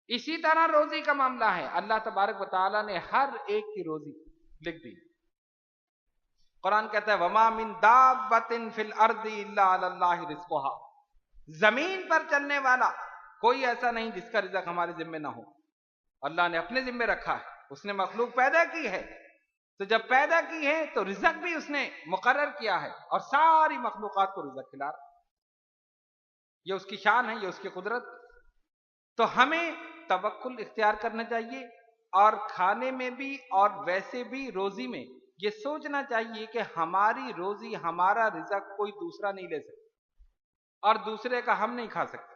[SPEAKER 2] اسی طرح روزی کا معاملہ ہے. اللہ تبارک و تعالیٰ نے ہر ایک کی روزی لکھ دی. قرآن کہتا ہے وَمَا مِن دَابَّةٍ فِي الْأَرْضِ إِلَّا عَلَى اللَّهِ رِزْقُهَا. زمین پر چلنے والا کوئی ایسا نہیں جس کا رزق ہمارے ذمے نہ ہو. اللہ نے اپنے ذمے رکھا ہے. اس نے مخلوق پیدا کی ہے، تو جب پیدا کی ہے تو رزق بھی اس نے مقرر کیا ہے اور ساری مخلوقات کو رزق کھلا رہا. یہ اس کی شان ہے، یہ اس کی قدرت. تو ہمیں توکل اختیار کرنا چاہیے، اور کھانے میں بھی اور ویسے بھی روزی میں یہ سوچنا چاہیے کہ ہماری روزی، ہمارا رزق کوئی دوسرا نہیں لے سکتا اور دوسرے کا ہم نہیں کھا سکتے.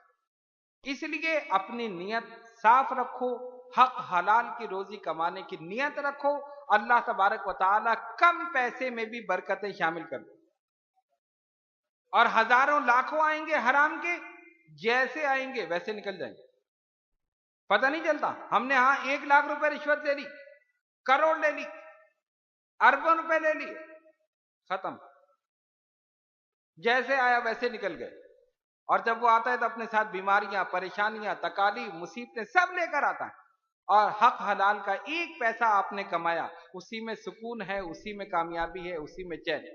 [SPEAKER 2] اس لیے اپنی نیت صاف رکھو، حق حلال کی روزی کمانے کی نیت رکھو. اللہ تبارک و تعالیٰ کم پیسے میں بھی برکتیں شامل کر دو، اور ہزاروں لاکھوں آئیں گے حرام کے، جیسے آئیں گے ویسے نکل جائیں گے، پتہ نہیں چلتا. ہم نے ہاں 1,00,000 روپے رشوت لے لی، کروڑ لے لی، اربوں روپے لے لی، ختم، جیسے آیا ویسے نکل گئے. اور جب وہ آتا ہے تو اپنے ساتھ بیماریاں، پریشانیاں، تکالیف، مصیبتیں سب لے کر آتا ہے. اور حق حلال کا ایک پیسہ آپ نے کمایا، اسی میں سکون ہے، اسی میں کامیابی ہے، اسی میں چین ہے.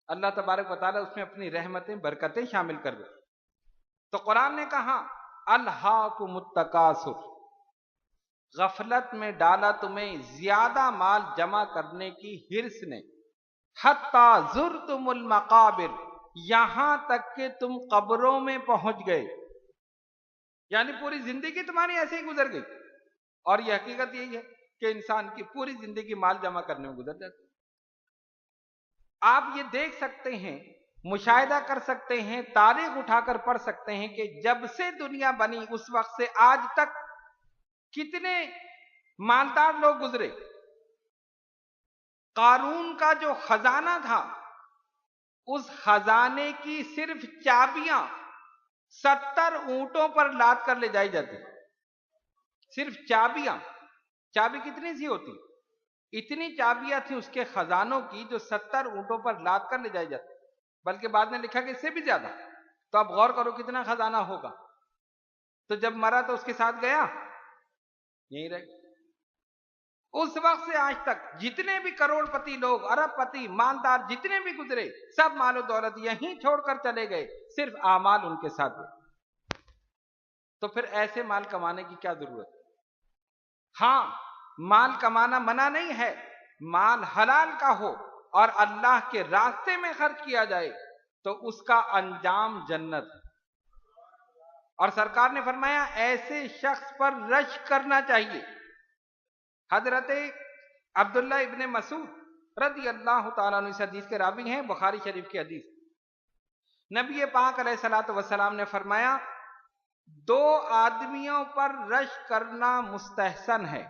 [SPEAKER 2] اللہ تبارک و تعالیٰ اس میں اپنی رحمتیں، برکتیں شامل کر دے. تو قرآن نے کہا الہاکم التکاثر، غفلت میں ڈالا تمہیں زیادہ مال جمع کرنے کی ہرس نے، حتی زرتم المقابر، یہاں تک کہ تم قبروں میں پہنچ گئے. یعنی پوری زندگی تمہاری ایسے ہی گزر گئی. اور یہ حقیقت یہی ہے کہ انسان کی پوری زندگی مال جمع کرنے میں گزر جاتی. آپ یہ دیکھ سکتے ہیں، مشاہدہ کر سکتے ہیں، تاریخ اٹھا کر پڑھ سکتے ہیں کہ جب سے دنیا بنی اس وقت سے آج تک کتنے مالدار لوگ گزرے. قارون کا جو خزانہ تھا، اس خزانے کی صرف چابیاں 70 اونٹوں پر لاد کر لے جائی جاتی. صرف چابیاں. چابی کتنی سی ہوتی؟ اتنی چابیاں تھیں اس کے خزانوں کی جو 70 اونٹوں پر لاد کر لے جائی جاتی. بلکہ بعد میں لکھا کہ اس سے بھی زیادہ. تو اب غور کرو کتنا خزانہ ہوگا. تو جب مرا تو اس کے ساتھ گیا؟ یہیں رہ گیا. اس وقت سے آج تک جتنے بھی کروڑ پتی لوگ، ارب پتی، مالدار جتنے بھی گزرے، سب مال و دولت یہیں چھوڑ کر چلے گئے، صرف اعمال ان کے ساتھ گئے. تو پھر ایسے مال کمانے کی کیا ضرورت؟ ہاں، مال کمانا منع نہیں ہے، مال حلال کا ہو اور اللہ کے راستے میں خرچ کیا جائے تو اس کا انجام جنت ہے. اور سرکار نے فرمایا ایسے شخص پر رشک کرنا چاہیے. حضرت عبداللہ ابن مسعود رضی اللہ تعالیٰ عنہ اس حدیث کے راوی ہیں، بخاری شریف کی حدیث. نبی پاک علیہ الصلوۃ والسلام نے فرمایا 2 آدمیوں پر رشک کرنا مستحسن ہے.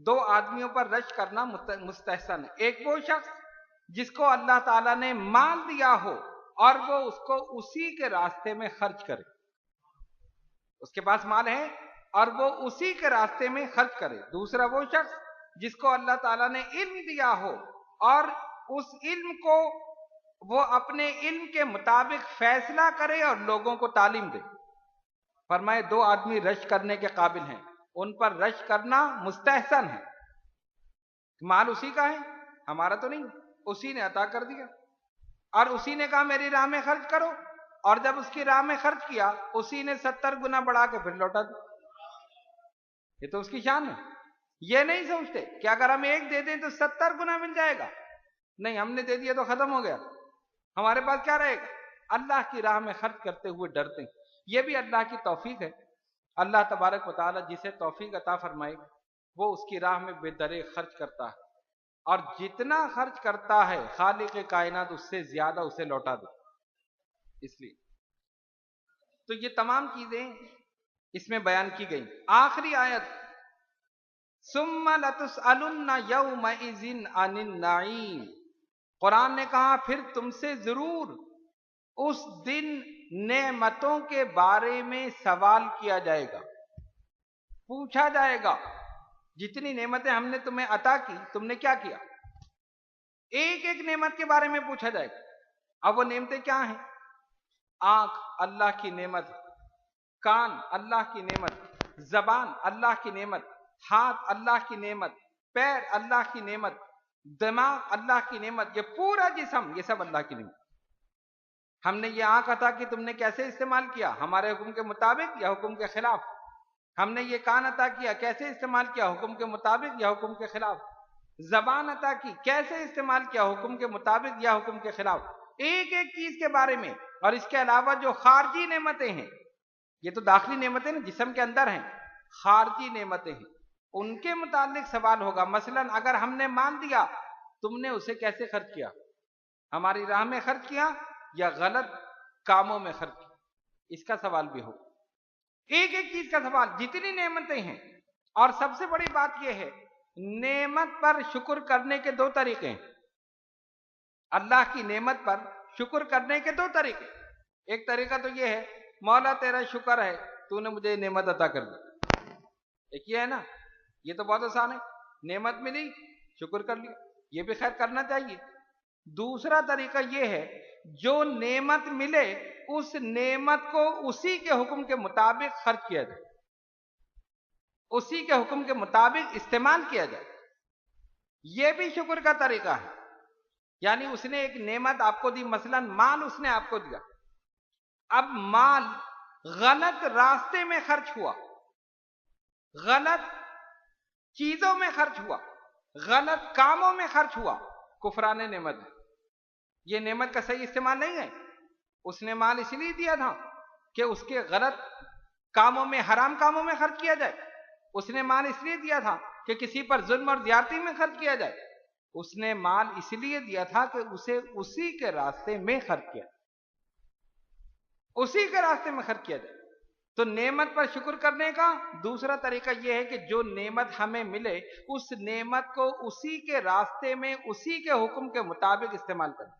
[SPEAKER 2] 2 آدمیوں پر رشک کرنا مستحسن ہے. ایک وہ شخص جس کو اللہ تعالیٰ نے مال دیا ہو اور وہ اس کو اسی کے راستے میں خرچ کرے. اس کے پاس مال ہے اور وہ اسی کے راستے میں خرچ کرے. دوسرا وہ شخص جس کو اللہ تعالیٰ نے علم دیا ہو اور اس علم کو وہ اپنے علم کے مطابق فیصلہ کرے اور لوگوں کو تعلیم دے. فرمائے 2 آدمی رشک کرنے کے قابل ہیں، ان پر رشک کرنا مستحسن ہے. مال اسی کا ہے، ہمارا تو نہیں، اسی نے عطا کر دیا اور اسی نے کہا میری راہ میں خرچ کرو، اور جب اس کی راہ میں خرچ کیا اسی نے 70 گنا بڑھا کے پھر لوٹا دیا. یہ تو اس کی شان ہے. یہ نہیں سوچتے کہ اگر ہم 1 دے دیں تو 70 گنا مل جائے گا. نہیں، ہم نے دے دیا تو ختم ہو گیا، ہمارے پاس کیا رہے گا. اللہ کی راہ میں خرچ کرتے ہوئے ڈرتے ہیں. یہ بھی اللہ کی توفیق ہے. اللہ تبارک و تعالیٰ جسے توفیق عطا فرمائے وہ اس کی راہ میں بے دریغ خرچ کرتا ہے، اور جتنا خرچ کرتا ہے خالق کائنات اس سے زیادہ اسے لوٹا دے. اس لیے تو یہ تمام چیزیں اس میں بیان کی گئی. آخری آیت ثم لتسألن یومئذ عن النعیم، قرآن نے کہا پھر تم سے ضرور اس دن نعمتوں کے بارے میں سوال کیا جائے گا، پوچھا جائے گا. جتنی نعمتیں ہم نے تمہیں عطا کی تم نے کیا کیا، ایک ایک نعمت کے بارے میں پوچھا جائے گا. اب وہ نعمتیں کیا ہیں؟ آنکھ اللہ کی نعمت، کان اللہ کی نعمت، زبان اللہ کی نعمت، ہاتھ اللہ کی نعمت، پیر اللہ کی نعمت، دماغ اللہ کی نعمت، یہ پورا جسم یہ سب اللہ کی نعمت. ہم نے یہ آنکھ عطا کی تم نے کیسے استعمال کیا، ہمارے حکم کے مطابق یا حکم کے خلاف؟ ہم نے یہ کان عطا کیا کیسے استعمال کیا، حکم کے مطابق یا حکم کے خلاف؟ زبان عطا کی کیسے استعمال کیا، حکم کے مطابق یا حکم کے خلاف؟ ایک ایک چیز کے بارے میں. اور اس کے علاوہ جو خارجی نعمتیں ہیں، یہ تو داخلی نعمتیں نا جسم کے اندر ہیں، خارجی نعمتیں ہیں ان کے متعلق سوال ہوگا. مثلا اگر ہم نے مال دیا تم نے اسے کیسے خرچ کیا، ہماری راہ میں خرچ کیا یا غلط کاموں میں خرچ کیا، اس کا سوال بھی ہوگا. ایک ایک چیز کا سوال. جتنی نعمتیں ہیں، اور سب سے بڑی بات یہ ہے نعمت پر شکر کرنے کے دو طریقے ہیں. اللہ کی نعمت پر شکر کرنے کے دو طریقے. ایک طریقہ تو یہ ہے مولا تیرا شکر ہے تو نے مجھے نعمت عطا کر دی، ایک یہ ہے نا، یہ تو بہت آسان ہے، نعمت ملی شکر کر لیا، یہ بھی خیر کرنا چاہیے. دوسرا طریقہ یہ ہے جو نعمت ملے اس نعمت کو اسی کے حکم کے مطابق خرچ کیا جائے، اسی کے حکم کے مطابق استعمال کیا جائے. یہ بھی شکر کا طریقہ ہے. یعنی اس نے ایک نعمت آپ کو دی، مثلا مال اس نے آپ کو دیا، اب مال غلط راستے میں خرچ ہوا، غلط چیزوں میں خرچ ہوا، غلط کاموں میں خرچ ہوا، کفران نعمت ہے. یہ نعمت کا صحیح استعمال نہیں ہے. اس نے مال اس لیے دیا تھا کہ اس کے غلط کاموں میں، حرام کاموں میں خرچ کیا جائے. اس نے مال اس لیے دیا تھا کہ کسی پر ظلم اور زیادتی میں خرچ کیا جائے. اس نے مال اس لیے دیا تھا کہ اسے اسی کے راستے میں خرچ کیا، اسی کے راستے میں خرچ کیا جائے. تو نعمت پر شکر کرنے کا دوسرا طریقہ یہ ہے کہ جو نعمت ہمیں ملے اس نعمت کو اسی کے راستے میں اسی کے حکم کے مطابق استعمال کریں.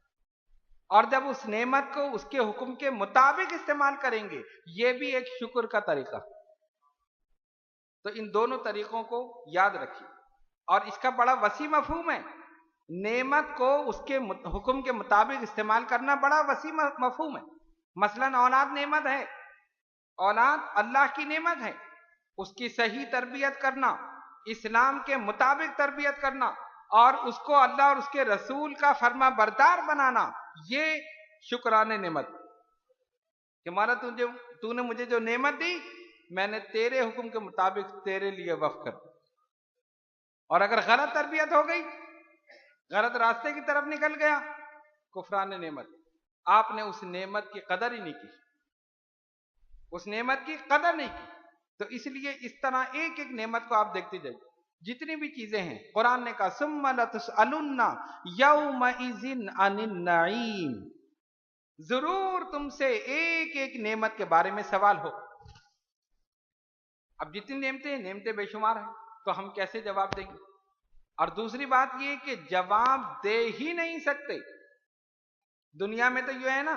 [SPEAKER 2] اور جب اس نعمت کو اس کے حکم کے مطابق استعمال کریں گے یہ بھی ایک شکر کا طریقہ. تو ان دونوں طریقوں کو یاد رکھیے. اور اس کا بڑا وسیع مفہوم ہے. نعمت کو اس کے حکم کے مطابق استعمال کرنا بڑا وسیع مفہوم ہے. مثلا اولاد نعمت ہے، اولاد اللہ کی نعمت ہے، اس کی صحیح تربیت کرنا، اسلام کے مطابق تربیت کرنا اور اس کو اللہ اور اس کے رسول کا فرما بردار بنانا، یہ شکرانے نعمت کہ مولا تو نے مجھے جو نعمت دی میں نے تیرے حکم کے مطابق تیرے لیے وقف کر دی. اور اگر غلط تربیت ہو گئی، غلط راستے کی طرف نکل گیا، کفران نعمت. آپ نے اس نعمت کی قدر ہی نہیں کی، اس نعمت کی قدر نہیں کی. تو اس لیے اس طرح ایک ایک نعمت کو آپ دیکھتے جائیے. جتنی بھی چیزیں ہیں قرآن نے کہا ثم لتسألن یومئذ عن النعیم، ضرور تم سے ایک ایک نعمت کے بارے میں سوال ہو. اب جتنی نعمتیں بے شمار ہیں تو ہم کیسے جواب دیں گے؟ اور دوسری بات یہ کہ جواب دے ہی نہیں سکتے. دنیا میں تو یہ ہے نا،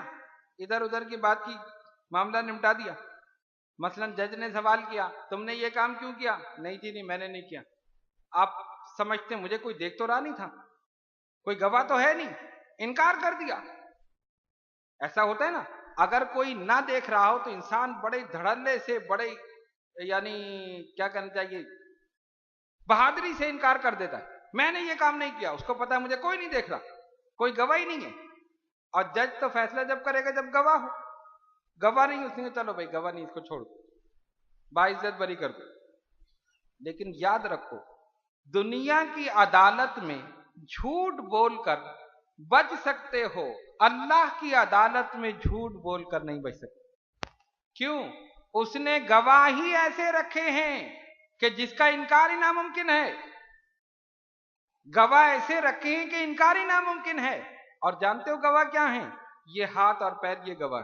[SPEAKER 2] ادھر ادھر کی بات کی معاملہ نمٹا دیا. مثلا جج نے سوال کیا تم نے یہ کام کیوں کیا؟ نہیں جی نہیں میں نے نہیں کیا. آپ سمجھتے مجھے کوئی دیکھ تو رہا نہیں تھا، کوئی گواہ تو ہے نہیں، انکار کر دیا. ایسا ہوتا ہے نا. اگر کوئی نہ دیکھ رہا ہو تو انسان بڑے دھڑلے سے، بڑے یعنی کیا کرنا چاہیے، بہادری سے انکار کر دیتا ہے. میں نے یہ کام نہیں کیا، اس کو پتا ہے مجھے کوئی نہیں دیکھ رہا، کوئی گواہ ہی نہیں ہے. اور جج تو فیصلہ جب کرے گا جب گواہ ہو. گواہ نہیں، اس نے چلو بھائی گواہ نہیں، اس کو چھوڑ دو، باعزت بری کر دو. لیکن یاد رکھو دنیا کی عدالت میں جھوٹ بول کر بچ سکتے ہو، اللہ کی عدالت میں جھوٹ بول کر نہیں بچ سکتے. کیوں؟ اس نے گواہی ایسے رکھے ہیں کہ جس کا انکار ہی ناممکن ہے. گواہ ایسے رکھے ہیں کہ انکار ہی ناممکن ہے. اور جانتے ہو گواہ کیا ہیں؟ یہ ہاتھ اور پیر، یہ گواہ.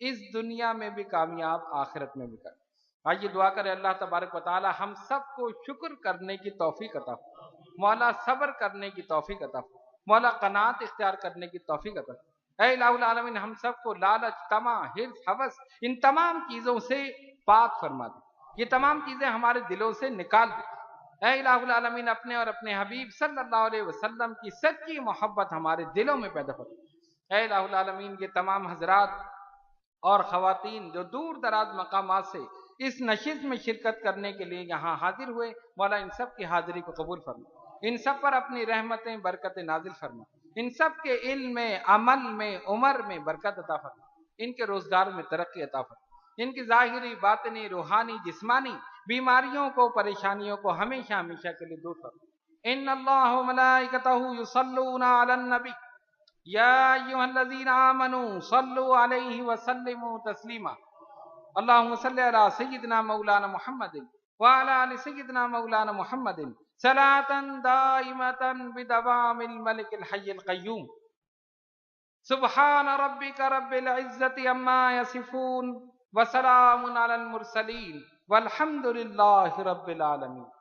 [SPEAKER 2] اس دنیا میں بھی کامیاب، آخرت میں بھی کامیاب۔ آئیے دعا کریں اللہ تبارک و تعالی ہم سب کو شکر کرنے کی توفیق عطا فرمائے، مولا صبر کرنے کی توفیق عطا فرمائے، مولا قناعت اختیار کرنے کی توفیق عطا فرمائے۔ اے الہ العالمین ہم سب کو لالچ، طمع، حرص، ہوس ان تمام چیزوں سے پاک فرما دے، یہ تمام چیزیں ہمارے دلوں سے نکال دے۔ اے الہ العالمین اپنے اور اپنے حبیب صلی اللہ علیہ وسلم کی سچی محبت ہمارے دلوں میں پیدا فرما۔ اے الہ العالمین یہ تمام حضرات اور خواتین جو دور دراز مقامات سے اس نشست میں شرکت کرنے کے لیے یہاں حاضر ہوئے، مولا ان سب کی حاضری کو قبول فرما، ان سب پر اپنی رحمتیں برکتیں نازل فرما، ان سب کے علم میں، عمل میں، عمر میں برکت عطا فرما، ان کے روزگار میں ترقی عطا فرما، ان کی ظاہری، باطنی، روحانی، جسمانی بیماریوں کو، پریشانیوں کو ہمیشہ ہمیشہ کے لیے دور فرما۔ ان اللہ و ملائکتہ یصلون علی النبی یا ایھا الذین آمنوا صلوا علیہ وسلموا تسلیما۔ اللہم صلی علی سیدنا مولانا محمد وعلی آل سیدنا مولانا محمد صلاة دائمة بدوام الملک الحی القیوم۔ سبحان ربک رب العزت عما یصفون وسلام علی المرسلین والحمد للہ رب العالمین۔